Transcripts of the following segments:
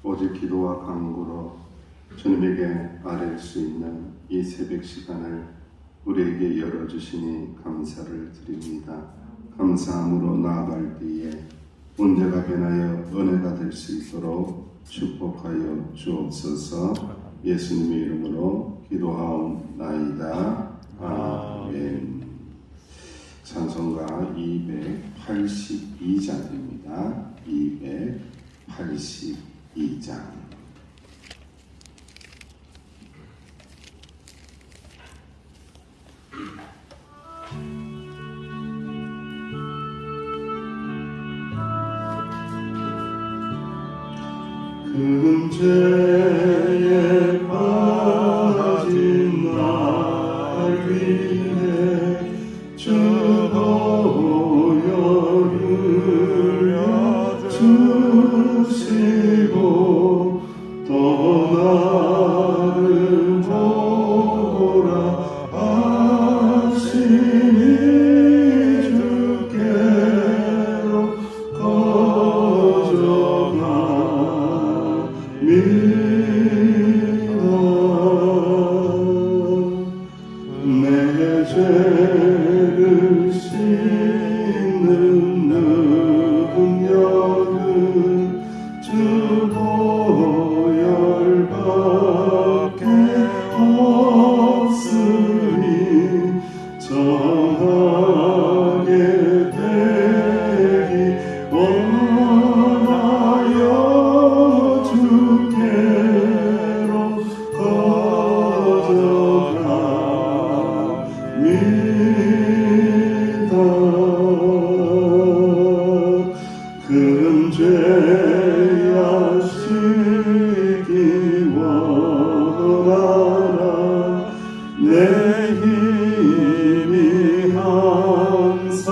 오직 기도와 간구로 주님에게 아뢰일 수 있는 이 새벽 시간을 우리에게 열어주시니 감사를 드립니다. 감사함으로 나아갈 때에 문제가 변하여 은혜가 될 수 있도록 축복하여 주옵소서. 예수님의 이름으로 기도하옵나이다. 아멘. 찬송가 282장입니다. 282장. 큰 죄에 빠진 날 위해 주 보혈을 주시고 또 나를 보라 하시니 주께로 내 죄를 씻는 능력은 주 보혈밖에 없으니 정하게 되기 원하여 주께로 큰 죄야 시기 원하라 내 힘이 항상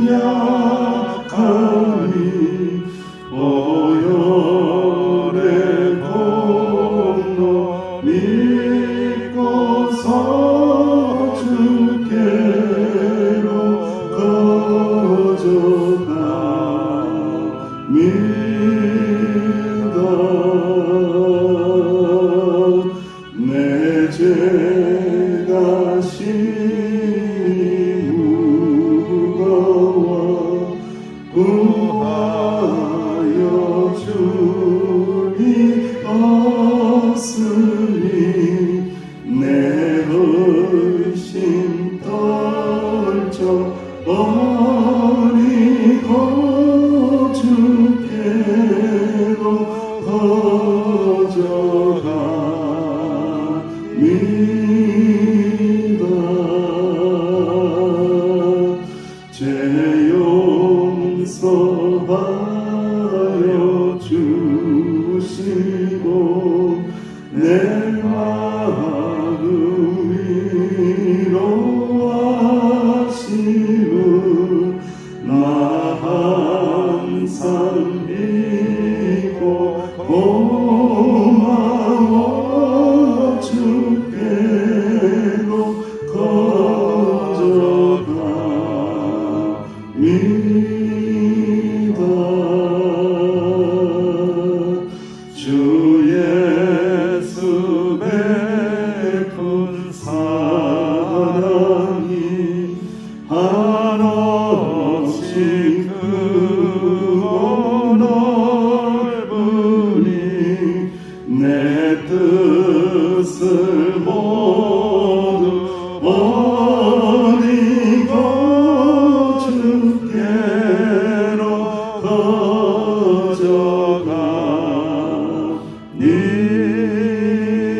약하니 보혈의 공로 믿고서 주께로 내 죄가 심히 무거워 구하여 주리 없으니 내 의심 떨쳐 버리고 주께로 거저갑니다. 죄 용서하여 주시고 내 마음 위로하시는 나 항상 믿고 고마워 주께로 거저갑니다. 주 예수 베푼 사랑이 한없이 크고 넓으니 내 뜻을 모두 버리고 주께로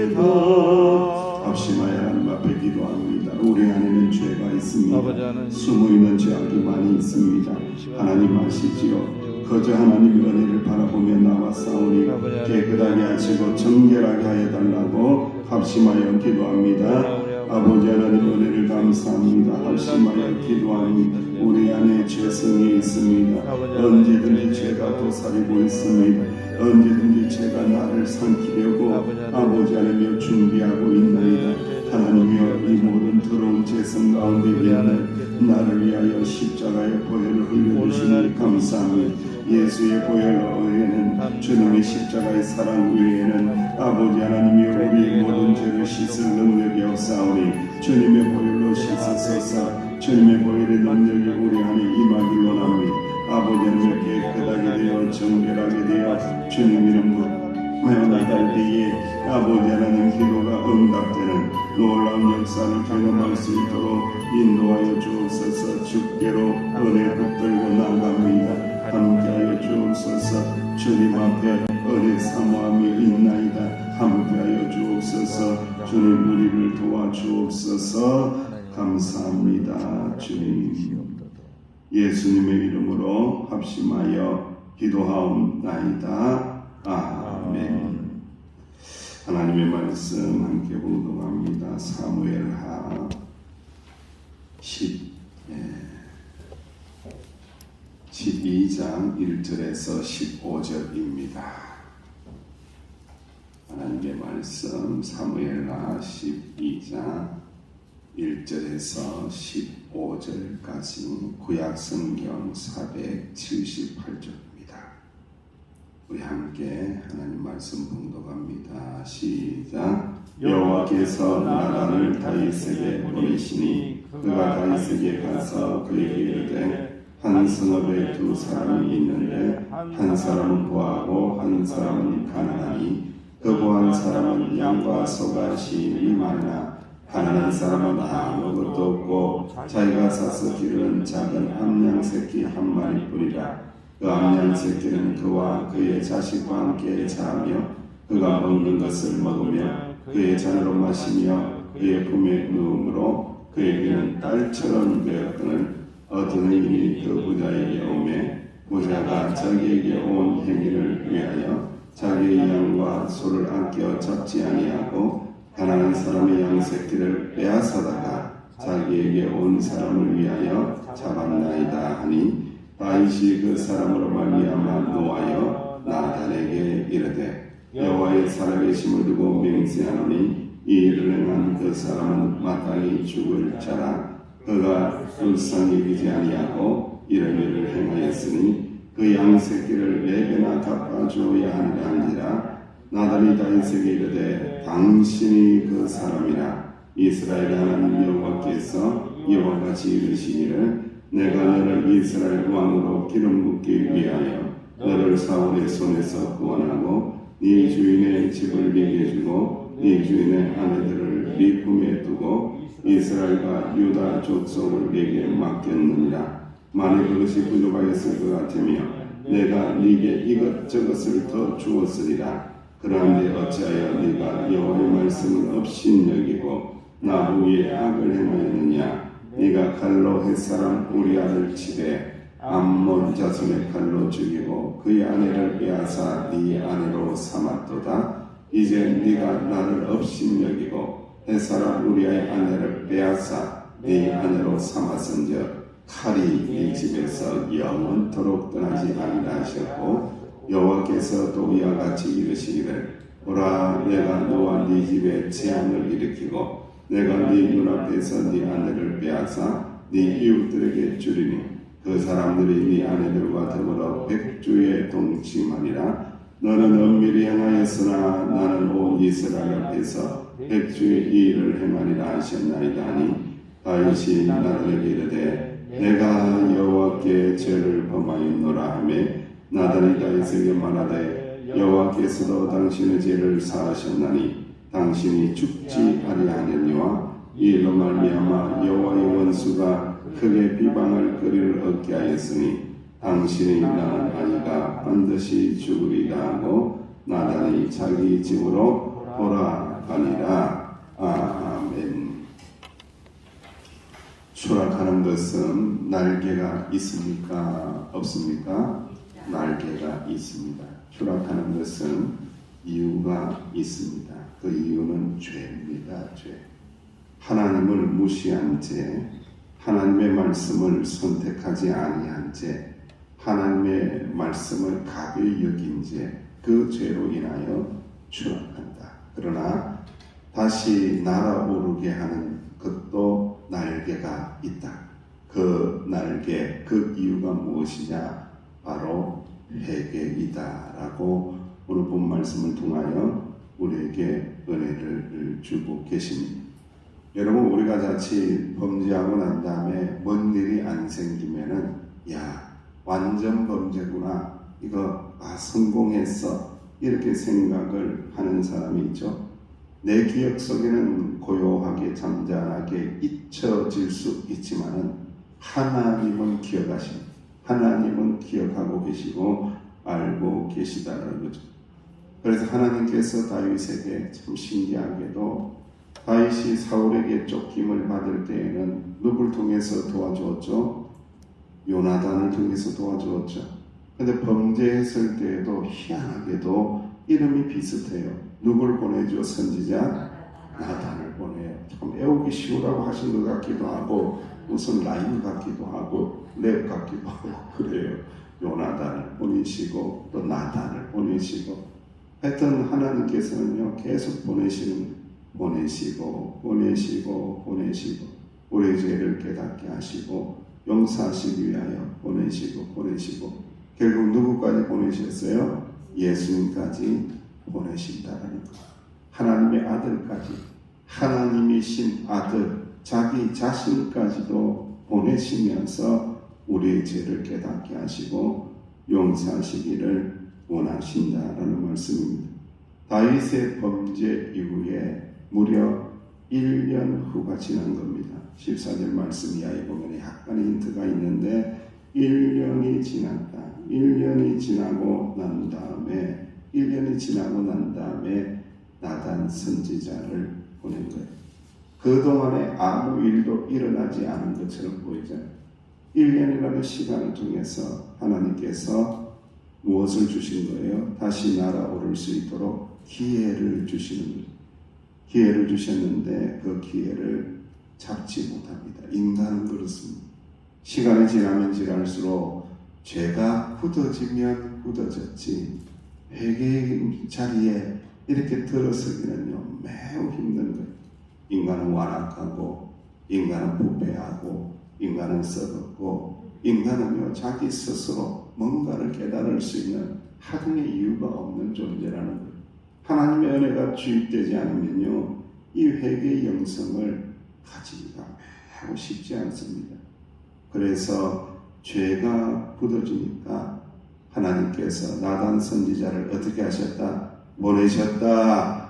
거저갑니다. 합심하여 하나님 앞에 기도합니다. 우리 안에는 죄가 있습니다. 숨어있는 죄악이 많이 있습니다. 하나님 아시지요? 거저 하나님의 은혜를 바라보며 나와 싸우니 깨끗하게 하시고 정결하게 하여 달라고 합심하여 기도합니다. 아버지 하나님 은혜를 감사합니다. 합심하여 기도합니다. 우리 안에 죄성이 있습니다. 언제든지 죄가 도사리고 있습니다. 언제든지 죄가 나를 삼키려고 아버지 하나님 준비하고 있나이다. 하나님이여 이 모든 더러운 죄성 가운데 있는 나를 위하여 십자가의 보혈을 흘려주시니 감사합니다. 예수의 보혈 외에는 주님의 십자가의 사랑 외에는 아버지 하나님이 우리의 모든 죄를 씻을 능력이 없사오니 주님의 보혈로 씻으소서. 주님의 보혈의 능력이 우리 안에 임하길 원합니다. 아버지 하나님의 깨끗하게 되어 정결하게 되어 주님 이름으로 나갈 때에 아버지 하나님 기도가 응답되는 놀라운 역사를 경험할 수 있도록 인도하여 주옵소서. 주께로 은혜 붙들고 나갑니다. 함께하여 주옵소서. 주님 앞에 은혜 사모함이 있나이다. 함께하여 주옵소서. 주님 우리를 도와주옵소서. 감사합니다. 주님 예수님의 이름으로 합심하여 기도하옵나이다. 아멘. 하나님의 말씀 함께 봉독합니다. 사무엘하 12장 1절에서 15절입니다. 하나님의 말씀 사무엘하 12장 1절에서 15절까지 구약성경 478쪽입니다. 우리 함께 하나님 말씀 봉독합니다. 시작. 여호와께서 나단을 다윗에게 보내시니 그가 다윗에게 가서 그에게 이르되 한 성읍에 두 사람이 있는데 한 사람은 부하고 한 사람은 가난하니 그 부한 사람은 양과 소가 시인이 많으나 가난한 사람은 아무것도 없고 자기가 사서 기르는 작은 암양 새끼 한 마리뿐이라. 그 암양 새끼는 그와 그의 자식과 함께 자며 그가 먹는 것을 먹으며 그의 잔으로 마시며 그의 품에 누움으로 그에게는 딸처럼 되었거늘 어떤 행인이 그 부자에게 오매 부자가 자기에게 온 행위를 위하여 자기의 양과 소를 아껴 잡지 아니하고 가난한 사람의 양 새끼를 빼앗아다가 자기에게 온 사람을 위하여 잡았나이다 하니 다윗이 그 사람으로 말미암아 노하여 나단에게 이르되 여호와의 살아계심을 두고 맹세하노니 이 일을 행한 그 사람은 마땅히 죽을 자라. 그가 불쌍히 여기지 아니하고 이런 일을 행하였으니 그 양 새끼를 4배나 갚아주어야 하니라. 나단이 다윗에게 이르되 당신이 그 사람이라. 이스라엘 하나님 여호와께서 이와 같이 이르시기를 내가 너를 이스라엘 왕으로 기름 붓기 위하여 너를 사울의 손에서 구원하고 네 주인의 집을 네게 주고 네 주인의 아내들을 네 품에 두고 이스라엘과 유다 족속을 네게 맡겼느니라. 만일 그것이 부족하였을 것 같으며 내가 네게 이것저것을 더 주었으리라. 그런데 어찌하여 네가 여호와의 말씀을 업신여기고 나 위에 악을 행하였느냐. 네가 칼로 햇사람 우리아를 치되 암몬 자손의 칼로 죽이고 그의 아내를 빼앗아 네 아내로 삼았도다. 이제 네가 나를 업신여기고 햇사람 우리아의 아내를 빼앗아 네 아내로 삼았은즉 칼이 네 집에서 영원토록 떠나지 아니라 하셨고 여호와께서 또 이와 같이 이르시기를 보라 내가 너와 네 집에 재앙을 일으키고 내가 네 눈앞에서 네 아내를 빼앗아 네 이웃들에게 주리니 그 사람들이 네 아내들과 더불어 백주에 동침하니라. 너는 엄밀히 행하였으나 나는 온 이스라엘 앞에서 백주의 이 일을 행하리라 하셨나이다 하니 다윗이 나단에게 이르되 내가 여호와께 죄를 범하였노라 하며 나단이 다윗에게 말하되 여호와께서도 당신의 죄를 사하셨나니 당신이 죽지 아니하느니와 이 일로 말미암아 여호와의 원수가 크게 비방할 거리를 얻게 하였으니 당신이 낳은 아이가 반드시 죽으리라 하고 나단이 자기 집으로 돌아가니라. 아멘. 추락하는 것은 날개가 있습니까? 없습니까? 날개가 있습니다. 추락하는 것은 이유가 있습니다. 그 이유는 죄입니다. 죄. 하나님을 무시한 죄, 하나님의 말씀을 선택하지 아니한 죄, 하나님의 말씀을 가벼이 여긴 죄, 그 죄로 인하여 추락한다. 그러나 다시 날아오르게 하는 것도 날개가 있다. 그 날개, 그 이유가 무엇이냐? 바로 회개이다라고 오늘 본 말씀을 통하여 우리에게 은혜를 주고 계십니다. 여러분, 우리가 자칫 범죄하고 난 다음에 뭔 일이 안 생기면은 야, 완전 범죄구나, 이거 성공했어, 이렇게 생각을 하는 사람이 있죠. 내 기억 속에는 고요하게 잠잠하게 잊혀질 수 있지만은 하나님은 기억하십니다. 하나님은 기억하고 계시고 알고 계시다는 거죠. 그래서 하나님께서 다윗에게 참 신기하게도 다윗이 사울에게 쫓김을 받을 때에는 누굴 통해서 도와주었죠? 요나단을 통해서 도와주었죠. 근데 범죄했을 때에도 희한하게도 이름이 비슷해요. 누굴 보내줘? 선지자 나단을 보내요. 참 외우기 쉬우라고 하신 것 같기도 하고 무슨 라임 같기도 하고 랩 같기도 하고 그래요. 요나단을 보내시고 또 나단을 보내시고, 하여튼 하나님께서는요 계속 보내시고 우리의 죄를 깨닫게 하시고 용서하시기 위하여 보내시고 결국 누구까지 보내셨어요? 예수님까지 보내신다는 것. 하나님의 아들까지, 하나님이신 아들 자기 자신까지도 보내시면서 우리의 죄를 깨닫게 하시고 용서하시기를 원하신다라는 말씀입니다. 다윗의 범죄 이후에 무려 1년 후가 지난 겁니다. 14절 말씀 이하에 보면 약간의 힌트가 있는데 1년이 지났다. 1년이 지나고 난 다음에 나단 선지자를 보낸 거예요. 그동안에 아무 일도 일어나지 않은 것처럼 보이잖아요. 1년이라는 시간을 통해서 하나님께서 무엇을 주신 거예요? 다시 날아오를 수 있도록 기회를 주시는 거예요. 기회를 주셨는데 그 기회를 잡지 못합니다. 인간은 그렇습니다. 시간이 지나면 지날수록 죄가 굳어지면 굳어졌지 회개의 자리에 이렇게 들어서기는요 매우 힘든 거예요. 인간은 완악하고 인간은 부패하고 인간은 썩었고 인간은요 자기 스스로 뭔가를 깨달을 수 있는 하등의 이유가 없는 존재라는 거예요. 하나님의 은혜가 주입되지 않으면요 이 회개의 영성을 가지기가 매우 쉽지 않습니다. 그래서 죄가 굳어지니까 하나님께서 나단 선지자를 어떻게 하셨다? 보내셨다.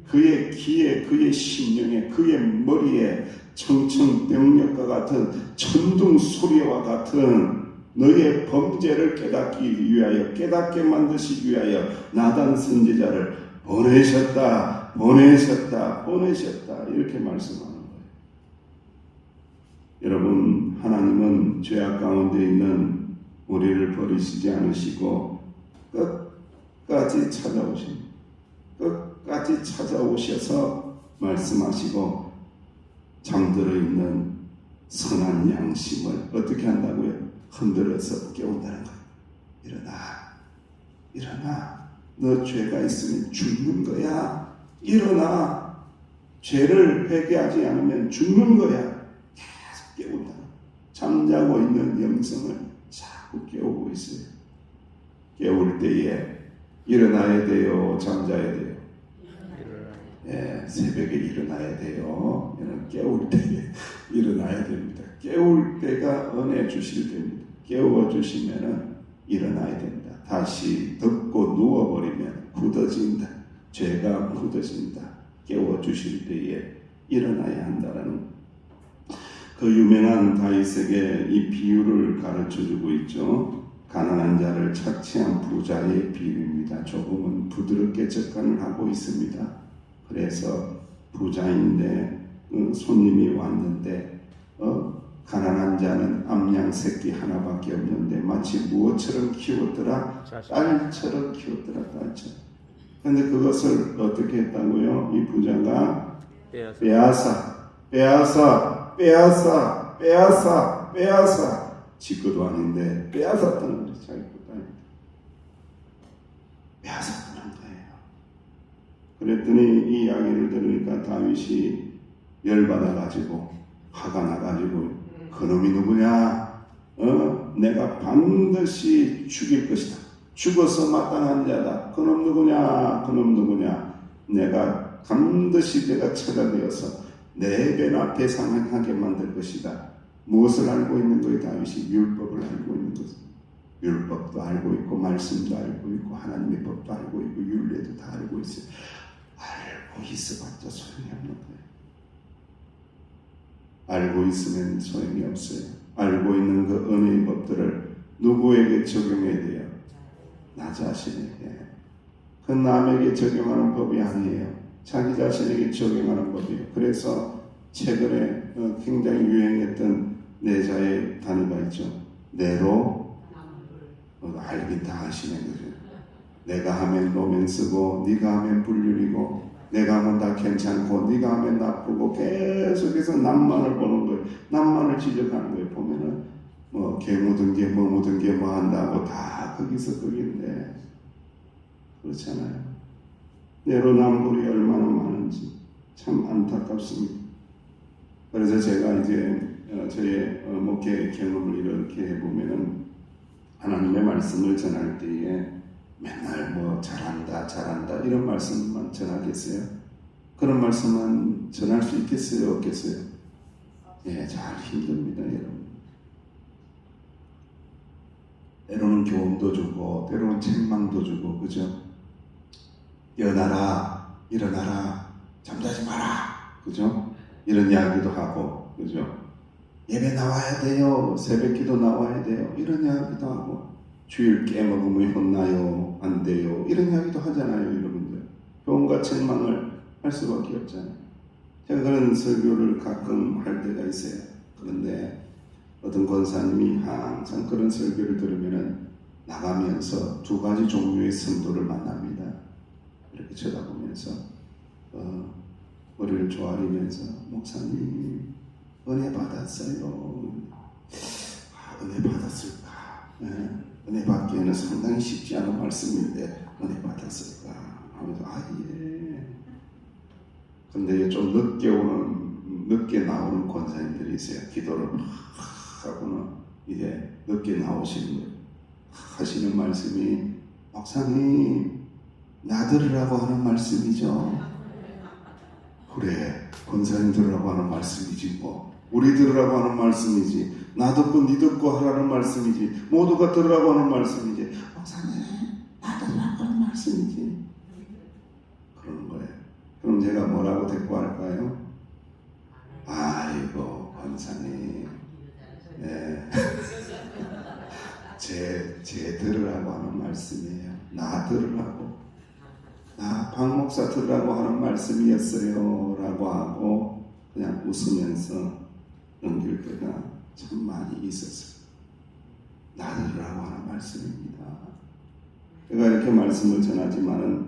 그의 귀에, 그의 심령에, 그의 머리에 청천벽력과 같은 천둥 소리와 같은 너의 범죄를 깨닫기 위하여, 깨닫게 만드시기 위하여 나단 선지자를 보내셨다. 이렇게 말씀하는 거예요. 여러분, 하나님은 죄악 가운데 있는 우리를 버리시지 않으시고 끝까지 찾아오셔서 말씀하시고 잠들어 있는 선한 양심을 어떻게 한다고요? 흔들어서 깨운다는 거예요. 일어나. 너 죄가 있으면 죽는 거야. 일어나. 죄를 회개하지 않으면 죽는 거야. 계속 깨운다. 잠자고 있는 영성을 자꾸 깨우고 있어요. 깨울 때에 일어나야 돼요? 잠자야 돼요? 새벽에 일어나야 돼요. 깨울 때에 일어나야 됩니다. 깨울 때가 은혜 주실 때입니다. 깨워 주시면은 일어나야 됩니다. 다시 덮고 누워버리면 굳어진다. 죄가 굳어진다. 깨워 주실 때에 일어나야 한다라는 그 유명한 다윗에게 이 비유를 가르쳐 주고 있죠. 가난한 자를 착취한 부자의 비유입니다. 조금은 부드럽게 접근을 하고 있습니다. 그래서 부자인데 손님이 왔는데 가난한 자는 암양 새끼 하나밖에 없는데 마치 무엇처럼 키웠더라? 딸처럼 키웠더라. 그런데 그것을 어떻게 했다고요? 이 부자가 빼앗아 지그도 아닌데 빼앗았다는 거죠. 자기 것도 아닌데 빼앗았다는 거예요. 그랬더니 이 이야기를 들으니까 다윗이 열받아가지고 화가 나가지고 그놈이 누구냐? 내가 반드시 죽일 것이다. 죽어서 마땅한 자다. 그놈 누구냐? 그놈 누구냐? 내가 반드시 내가 찾아내어서 내 배나 배상하게 만들 것이다. 무엇을 알고 있는 거예요? 다윗이 율법을 알고 있는 거죠. 율법도 알고 있고 말씀도 알고 있고 하나님의 법도 알고 있고 율례도 다 알고 있어요. 알고 있어봤자 소용이 없는 거예요. 알고 있으면 소용이 없어요. 알고 있는 그 은혜의 법들을 누구에게 적용해야 돼요? 나 자신에게. 그 남에게 적용하는 법이 아니에요. 자기 자신에게 적용하는 법이에요. 그래서 최근에 굉장히 유행했던 내자의 단어가 있죠. 내로 알긴 다 아시는 거죠. 내가 하면 로맨스고 네가 하면 불륜이고 내가 하면 다 괜찮고 네가 하면 나쁘고 계속해서 남만을 보는 거예요. 남만을 지적하는 거예요. 보면은 뭐 개 묻은 게 뭐 묻은 게 뭐 한다고 다 거기서 거기인데 그렇잖아요. 내로남불이 얼마나 많은지 참 안타깝습니다. 그래서 제가 이제 저의 목회 경험을 이렇게 해보면은 하나님의 말씀을 전할 때에 맨날 뭐 잘한다 이런 말씀만 전하겠어요? 그런 말씀만 전할 수 있겠어요? 없겠어요? 예, 잘 힘듭니다, 여러분. 때로는 교훈도 주고 때로는 책망도 주고 그죠? 일어나라 잠자지 마라 그죠? 이런 이야기도 하고 그죠? 예배 나와야 돼요. 새벽기도 나와야 돼요. 이런 이야기도 하고 주일 깨먹으면 혼나요. 안 돼요. 이런 이야기도 하잖아요. 여러분들. 교훈과 책망을 할 수밖에 없잖아요. 제가 그런 설교를 가끔 할 때가 있어요. 그런데 어떤 권사님이 항상 그런 설교를 들으면 나가면서 두 가지 종류의 성도를 만납니다. 이렇게 쳐다보면서 머리를 조아리면서 목사님 은혜 받았어요. 은혜 받았을까? 네. 은혜 받기에는 상당히 쉽지 않은 말씀인데 은혜 받았을까? 하면서 예. 근데 좀 늦게 나오는 권사님들이 있어요. 기도를 하고는 이제 늦게 나오시는 거예요. 하시는 말씀이 목사님 나 들으라고 하는 말씀이죠. 그래 권사님 들으라고 하는 말씀이지 뭐. 우리 들으라고 하는 말씀이지. 나 듣고 니 듣고 하라는 말씀이지. 모두가 들으라고 하는 말씀이지. 목사님 나 들으라고 하는 말씀이지. 그러는 거예요. 그럼 제가 뭐라고 대꾸할까요? 아이고 권사님 네. 제 들으라고 하는 말씀이에요. 나 들으라고. 나 박 목사 들으라고 하는 말씀이었어요 라고 하고 그냥 웃으면서 넘길 때가 참 많이 있었어요. 나 들으라고 하는 말씀입니다. 제가 이렇게 말씀을 전하지만은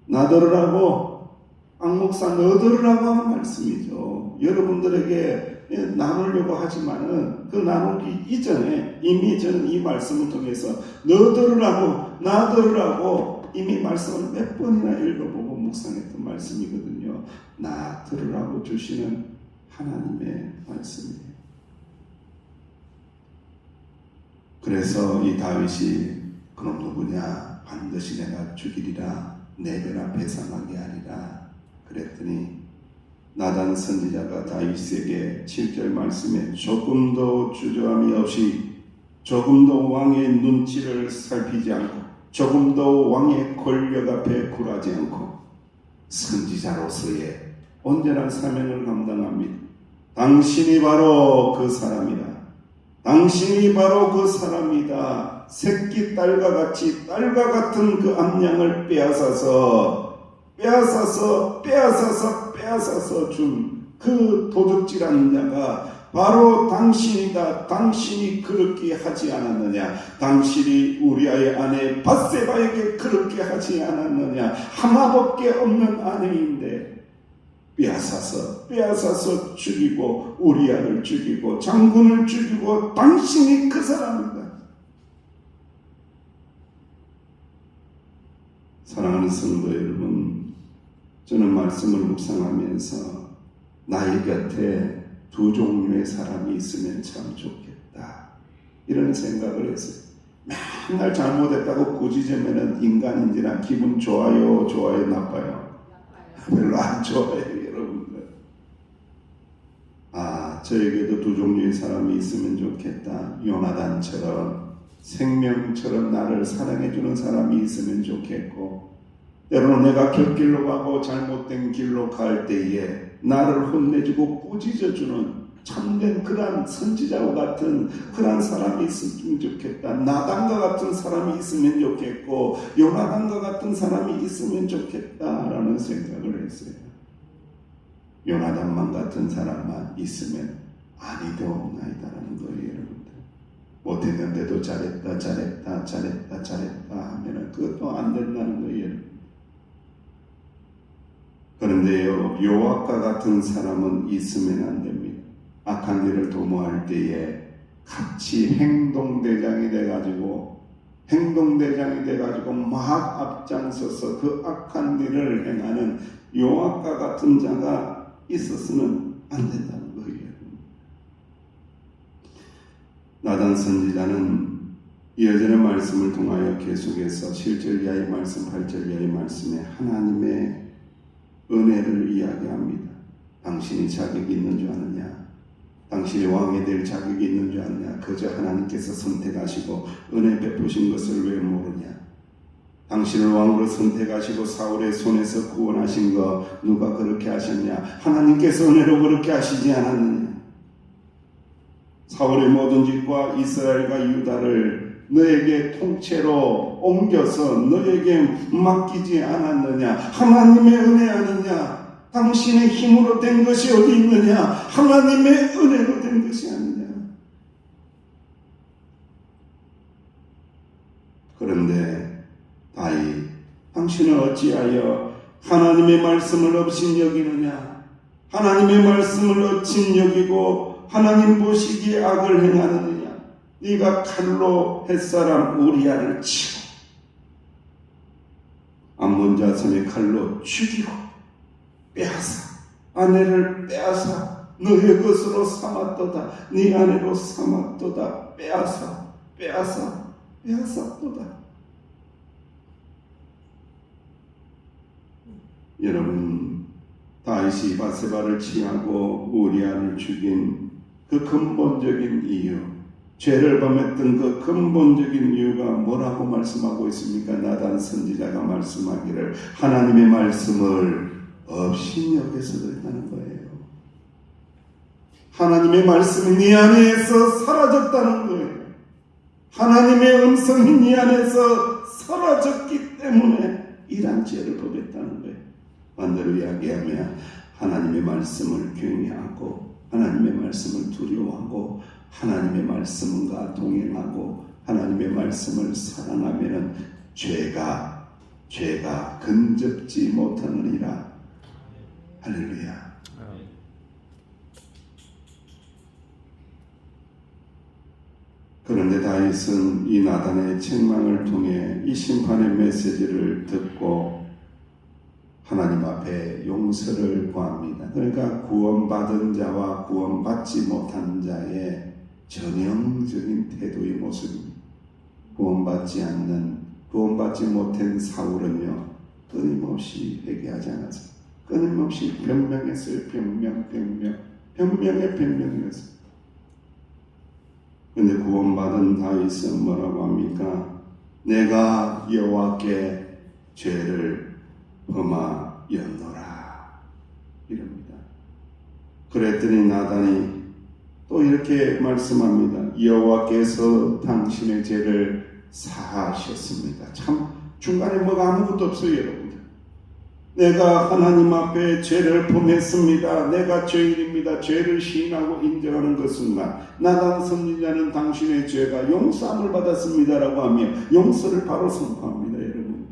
나 들으라고 박 목사 너 들으라고 하는 말씀이죠. 여러분들에게 나누려고 하지만은 그 나누기 이전에 이미 저는 이 말씀을 통해서 너 들으라고 나 들으라고 이미 말씀을 몇 번이나 읽어보고 묵상했던 말씀이거든요. 나 들으라고 주시는 하나님의 말씀이에요. 그래서 이 다윗이 그놈 누구냐 반드시 내가 죽이리라 내 배나 배상하게 하리라 그랬더니 나단 선지자가 다윗에게 7절 말씀에 조금도 주저함이 없이 조금도 왕의 눈치를 살피지 않고 조금도 왕의 권력 앞에 굴하지 않고 선지자로서의 온전한 사명을 감당합니다. 당신이 바로 그 사람이다. 당신이 바로 그 사람이다. 새끼 딸과 같은 그 암양을 빼앗아서 준 그 도둑질한 자가 바로 당신이다. 당신이 그렇게 하지 않았느냐? 당신이 우리아의 아내 밧세바에게 그렇게 하지 않았느냐? 하나밖에 없는 아내인데 빼앗아서 죽이고 우리아를 죽이고 장군을 죽이고 당신이 그 사람이다. 사랑하는 성도 여러분, 저는 말씀을 묵상하면서 나의 곁에 두 종류의 사람이 있으면 참 좋겠다. 이런 생각을 했어요. 맨날 잘못했다고 꾸짖으면 인간인지라 기분 좋아요, 나빠요? 별로 안 좋아요, 여러분들. 저에게도 두 종류의 사람이 있으면 좋겠다. 요나단처럼 생명처럼 나를 사랑해주는 사람이 있으면 좋겠고, 때로는 내가 곁길로 가고 잘못된 길로 갈 때에 나를 혼내주고 꾸짖어주는 참된 그러한 선지자와 같은 그러한 사람이 있으면 좋겠다. 나단과 같은 사람이 있으면 좋겠고 요나단과 같은 사람이 있으면 좋겠다라는 생각을 했어요. 요나단만 같은 사람만 있으면 아니 되옵나이다라는 거예요, 여러분들. 못했는데도 잘했다 하면은 그것도 안 된다는 거예요. 그런데요, 요압과 같은 사람은 있으면 안 됩니다. 악한 일을 도모할 때에 같이 행동대장이 돼가지고 막 앞장서서 그 악한 일을 행하는 요압과 같은 자가 있었으면 안 된다는 거예요. 나단 선지자는 이어지는 말씀을 통하여 계속해서 7절 이하의 말씀, 8절 이하의 말씀에 하나님의 은혜를 이야기합니다. 당신이 자격이 있는 줄 아느냐? 당신이 왕이 될 자격이 있는 줄 아느냐? 그저 하나님께서 선택하시고 은혜 베푸신 것을 왜 모르냐? 당신을 왕으로 선택하시고 사울의 손에서 구원하신 거 누가 그렇게 하셨냐? 하나님께서 은혜로 그렇게 하시지 않았느냐? 사울의 모든 짓과 이스라엘과 유다를 너에게 통째로 옮겨서 너에게 맡기지 않았느냐? 하나님의 은혜 아니냐? 당신의 힘으로 된 것이 어디 있느냐? 하나님의 은혜로 된 것이 아니냐? 그런데 다윗, 당신은 어찌하여 하나님의 말씀을 업신여기느냐? 하나님의 말씀을 업신여기고 하나님 보시기에 악을 행하느냐? 네가 칼로 햇사람 우리아를 치고 암몬 자손의 칼로 죽이고 빼앗아 아내를 빼앗아 너의 것으로 삼았도다. 네 아내로 삼았도다. 빼앗았도다. 여러분, 다윗이 바세바를 취하고 우리아를 죽인 그 근본적인 이유, 죄를 범했던 그 근본적인 이유가 뭐라고 말씀하고 있습니까? 나단 선지자가 말씀하기를 하나님의 말씀을 업신여겨서 그랬다는 거예요. 하나님의 말씀이 네 안에서 사라졌다는 거예요. 하나님의 음성이 네 안에서 사라졌기 때문에 이런 죄를 범했다는 거예요. 반대로 이야기하면 하나님의 말씀을 경외하고 하나님의 말씀을 두려워하고 하나님의 말씀과 동행하고 하나님의 말씀을 사랑하면 죄가 근접지 못하느니라. 할렐루야. 그런데 다윗은 이 나단의 책망을 통해 이 심판의 메시지를 듣고 하나님 앞에 용서를 구합니다. 그러니까 구원받은 자와 구원받지 못한 자의 전형적인 태도의 모습입니다. 구원받지 못한 사울은요, 끊임없이 회개하지 않았어요. 끊임없이 변명했어요. 변명했어요. 근데 구원받은 다윗은 뭐라고 합니까? 내가 여호와께 죄를 범하였노라 이럽니다. 그랬더니 나단이 또 이렇게 말씀합니다. 여호와께서 당신의 죄를 사하셨습니다. 참 중간에 뭐가 아무것도 없어요, 여러분들. 내가 하나님 앞에 죄를 범했습니다. 내가 죄인입니다. 죄를 시인하고 인정하는 그 순간 나단 선지자는 당신의 죄가 용서함을 받았습니다라고 하며 용서를 바로 선포합니다. 여러분,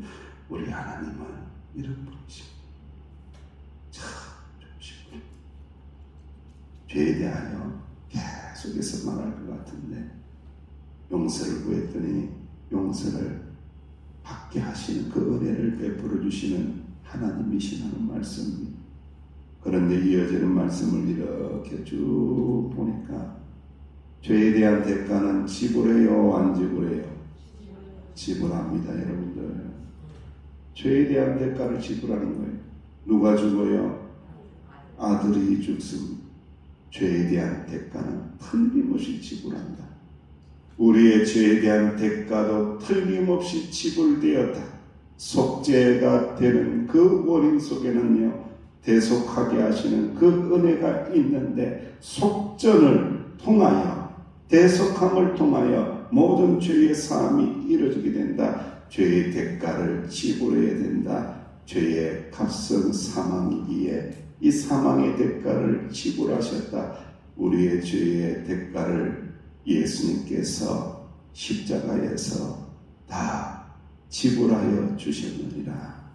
우리 하나님은 이런 분이십니다. 참 좋으십니다. 죄에 대하여 계속해서 말할 것 같은데 용서를 구했더니 용서를 받게 하시는 그 은혜를 베풀어 주시는 하나님이시라는 말씀입니다. 그런데 이어지는 말씀을 이렇게 쭉 보니까 죄에 대한 대가는 지불해요, 안 지불해요? 지불합니다, 여러분들. 죄에 대한 대가를 지불하는 거예요. 누가 죽어요? 아들이 죽습니다. 죄에 대한 대가는 틀림없이 지불한다. 우리의 죄에 대한 대가도 틀림없이 지불되었다. 속죄가 되는 그 원인 속에는요, 대속하게 하시는 그 은혜가 있는데, 속전을 통하여, 대속함을 통하여 모든 죄의 사함이 이루어지게 된다. 죄의 대가를 지불해야 된다. 죄의 값은 사망이기에 이 사망의 대가를 지불하셨다. 우리의 죄의 대가를 예수님께서 십자가에서 다 지불하여 주셨느니라.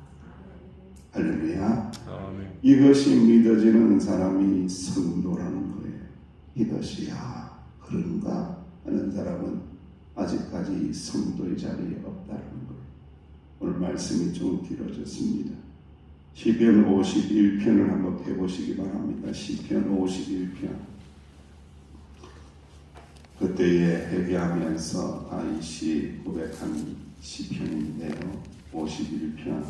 할렐루야. 아멘. 이것이 믿어지는 사람이 성도라는 거예요. 이것이 그런가 하는 사람은 아직까지 성도의 자리에 없다는 거예요. 오늘 말씀이 좀 길어졌습니다. 시편 51편을 한번 해보시기 바랍니다. 시편 51편. 그때에 회개하면서 다윗이 고백한 시편인데요. 51편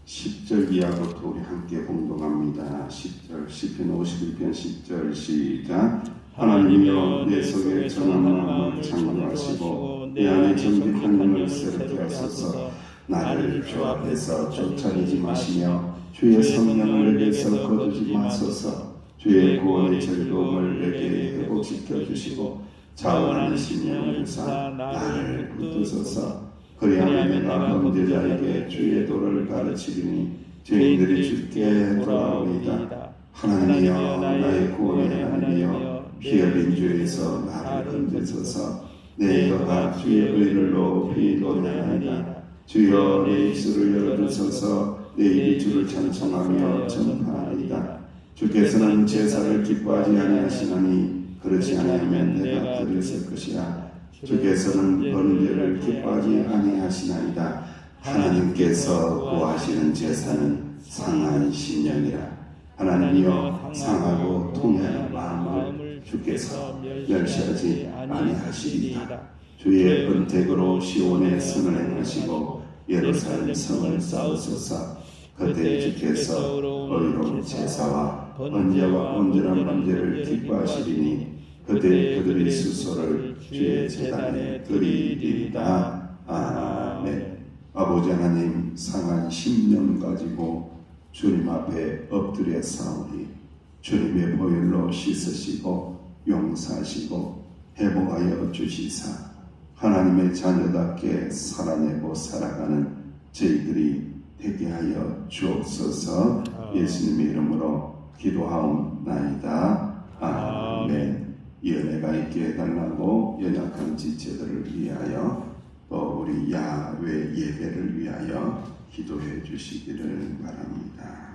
10절 이하부터 우리 함께 봉독합니다. 10절 시편 51편 10절 시작. 하나님이여 내 속에 정한 마음을 창조하시고 내 안에 정직한 영을 새롭게 하소서. 나를 주 앞에서 쫓아내지 마시며 주의 성령을 내게서 거두지 마소서. 주의 구원의 즐거움을 내게 회복시켜 주시고 자원하는 심령을 주사 나를 붙드소서. 그리하면 내가 범죄자에게 주의 도를 가르치리니 죄인들이 주께 돌아오리이다. 하나님이여 나의 구원의 하나님이여 피 흘린 죄에서 나를 건지소서. 내 혀가 주의 의를 높이 노래하리이다. 주여 내 입술을 열어주소서. 내 입이 주를 찬송하며 전파하리이다. 주께서는 제사를 기뻐하지 아니하시나니 그렇지 아니하면 내가 드렸을 것이라. 주께서는 번제를 기뻐하지 아니하시나이다. 하나님께서 구하시는 제사는 상한 심령이라. 하나님이여 상하고 통회한 마음을 주께서 멸시하지 아니하시리이다. 주의 은택으로 시온의 성을 행하시고 예루살렘 성을 쌓으소서. 그때 주께서 의로운 제사와 번제와 온전한 번제를 기뻐하시리니 그때 그들의 수소를 주의 제단에 드리리이다. 아멘. 아버지 하나님, 상한 심령 가지고 주님 앞에 엎드려 싸우니 주님의 보혈로 씻으시고 용서하시고 회복하여 주시사 하나님의 자녀답게 살아내고 살아가는 저희들이 되게 하여 주옵소서. 예수님의 이름으로 기도하옵나이다. 아멘. 이 은혜가 있게 해달라고 연약한 지체들을 위하여 또 우리 야외 예배를 위하여 기도해 주시기를 바랍니다.